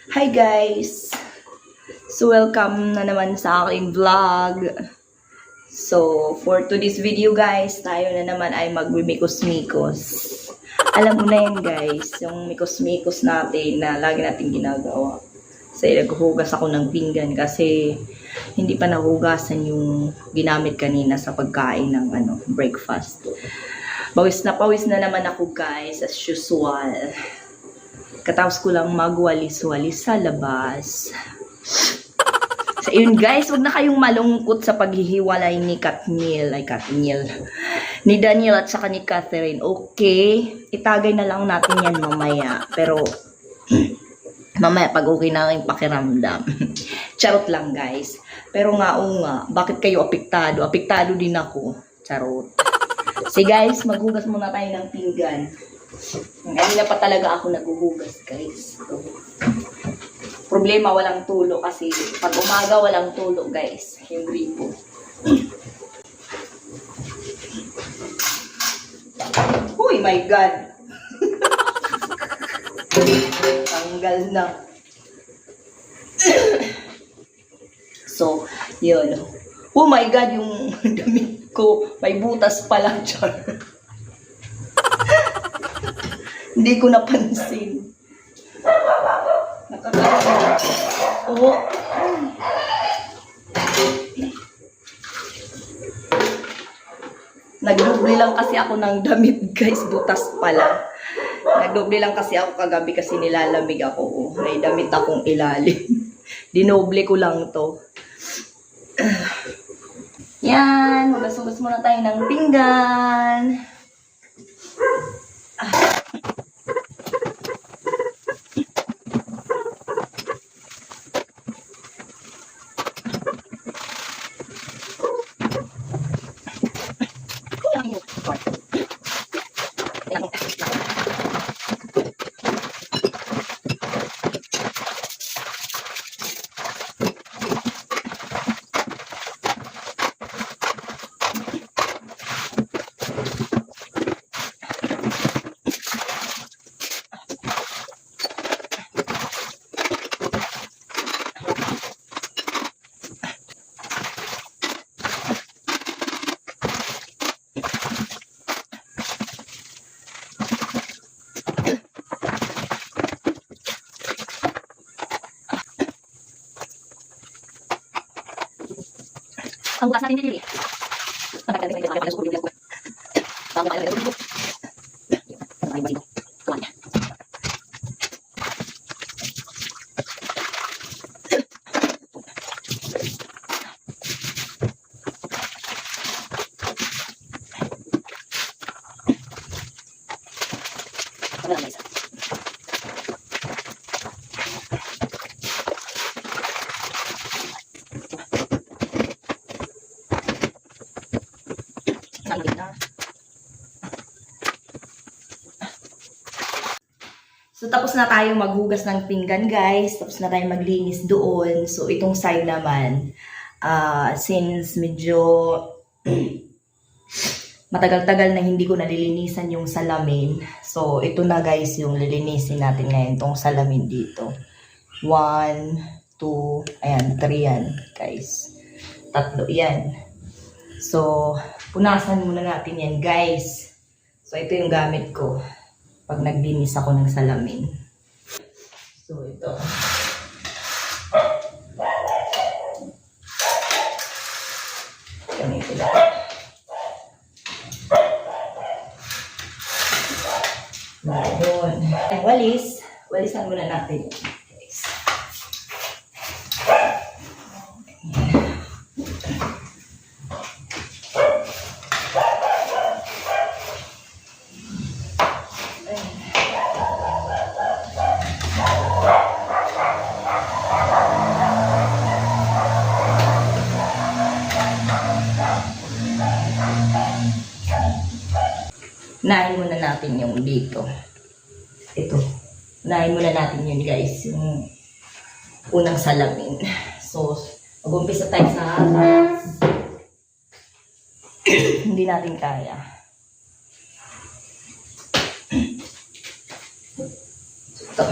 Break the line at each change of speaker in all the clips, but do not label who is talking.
Hi guys! So welcome na naman sa aking vlog. So for today's video guys, tayo na naman ay magmimikos-mikos. Alam mo na yan guys, yung mikos-mikos natin na lagi natin ginagawa. Kasi naghuhugas ako ng pinggan kasi hindi pa nahugasan yung ginamit kanina sa pagkain ng breakfast. Pawis na naman ako guys as usual. Katapos ko lang magwalis-walis sa labas. So yun guys, wag na kayong malungkot sa paghihiwalay ni Katniel. Ni Daniel at saka ni Catherine. Okay, itagay na lang natin yan mamaya. Pero mamaya pag okay na yung pakiramdam. Charot lang guys. Pero nga bakit kayo apektado? Apektado din ako. Charot. So guys, maghugas muna tayo ng pinggan. Kanina pa talaga ako naghuhugas guys. So, problema walang tulo kasi pag umaga walang tulo guys. Yung gripo. Uy my god. Tanggal na. So, yun. Oh my god, yung damit ko may butas pala dyan. Hindi ko napansin. Nakakatawa. Oo. Nagdubli lang kasi ako ng damit guys. Butas pala. Nagdubli lang kasi ako kagabi kasi nilalamig ako. Oh. May damit akong ilalim. Dinoble ko lang to. Yan. Hugas-hugas muna tayo ng pinggan. Ang hugas natin din So, tapos na tayo maghugas ng pinggan, guys. Tapos na tayo maglinis doon. So, itong side naman, since medyo matagal-tagal na hindi ko nalilinisan yung salamin. So, ito na, guys, yung lilinisin natin ngayon, itong salamin dito. 1, 2, ayan, 3 yan, guys. 3 yan. So, punasan muna natin yan, guys. So, ito yung gamit ko pag naglinis ako ng salamin. So, ito. Ganito lang. Ngayon. Walis. Walisan muna natin. Unahin muna natin yung dito. Ito. Unahin muna natin yun guys. Yung unang salamin. So, mag-umpisa tayo sa atas. Hindi natin kaya. Ito.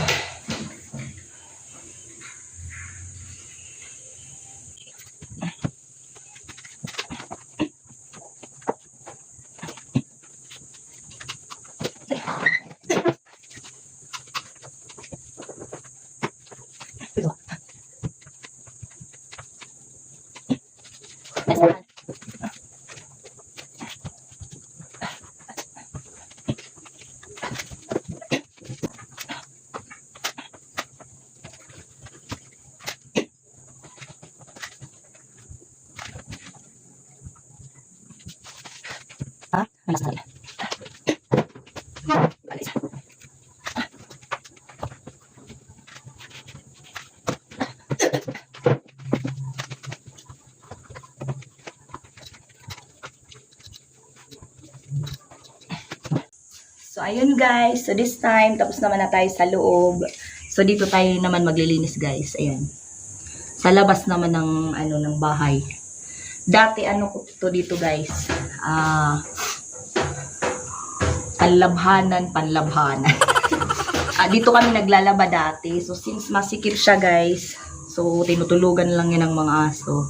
Ha? Ano sa nila? Alis. So, ayun guys. So, this time, tapos naman na tayo sa loob. So, dito tayo naman maglilinis guys. Ayan. Sa labas naman ng, ng bahay. Dati, ko to dito guys. Panlabhanan. Dito kami naglalaba dati. So, since masikip siya guys. So, tinutulugan lang yan ng mga aso.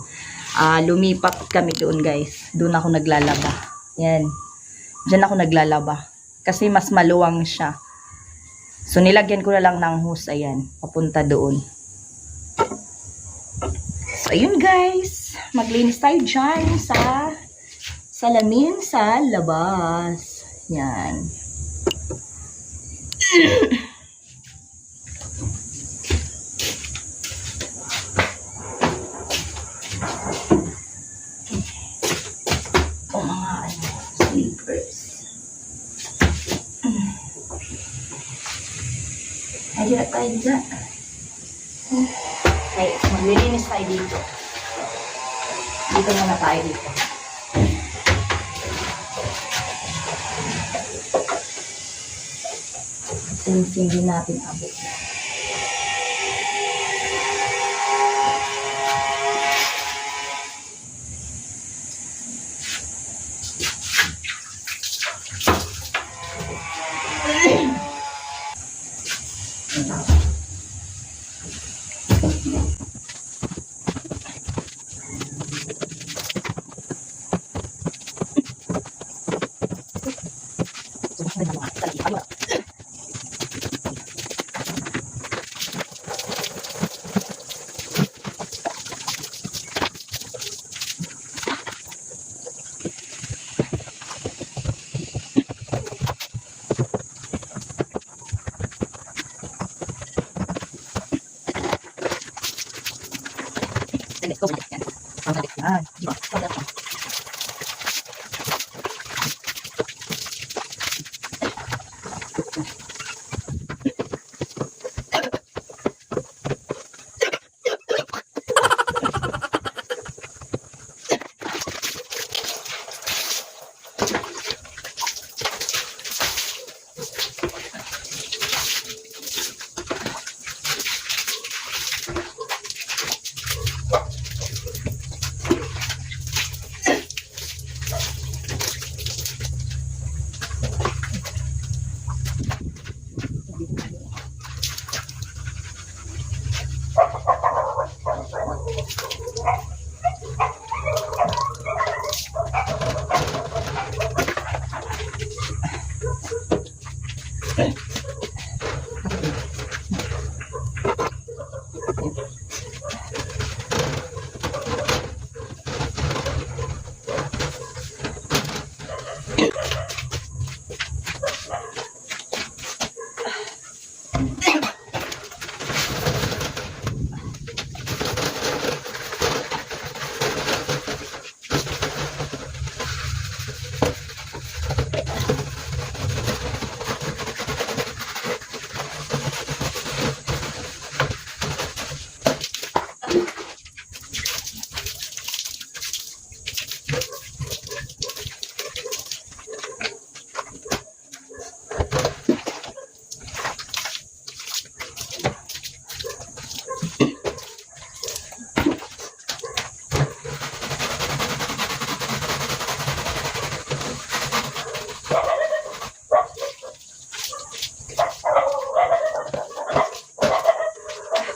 Lumipat kami doon guys. Doon ako naglalaba. Yan. Diyan ako naglalaba. Kasi mas maluwang siya. So, nilagyan ko na lang ng hose. Ayan. Papunta doon. So, ayun guys. Maglinis tayo dyan sa salamin sa labas. Yan. O mga sleepers. Ayun tayo dyan. Okay, maglilinis tayo dito. Dito muna tayo dito. Sing-singin natin abot. Close natin. Yan. Yan.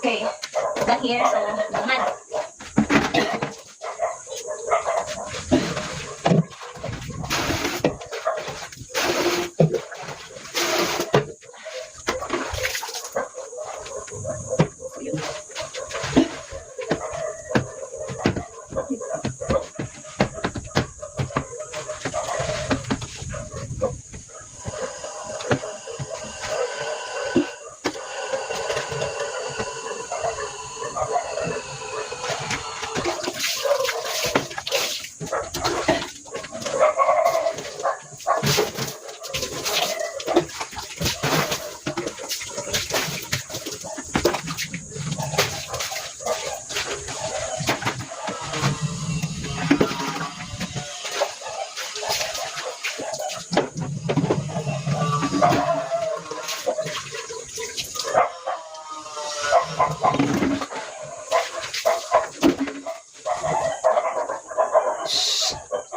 Okay, done here, so naman.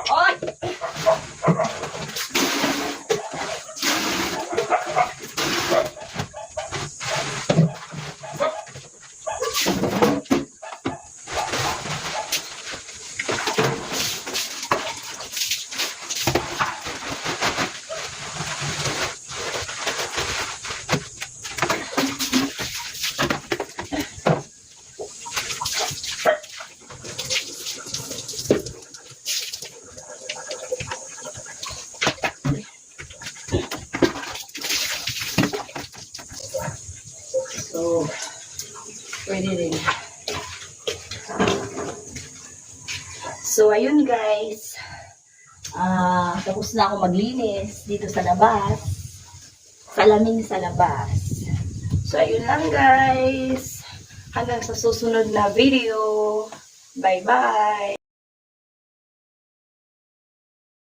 Oy! So, pwede rin. So, ayun guys. Tapos na ako maglinis dito sa labas. Salamin sa labas. So, ayun lang guys. Hanggang sa susunod na video. Bye-bye!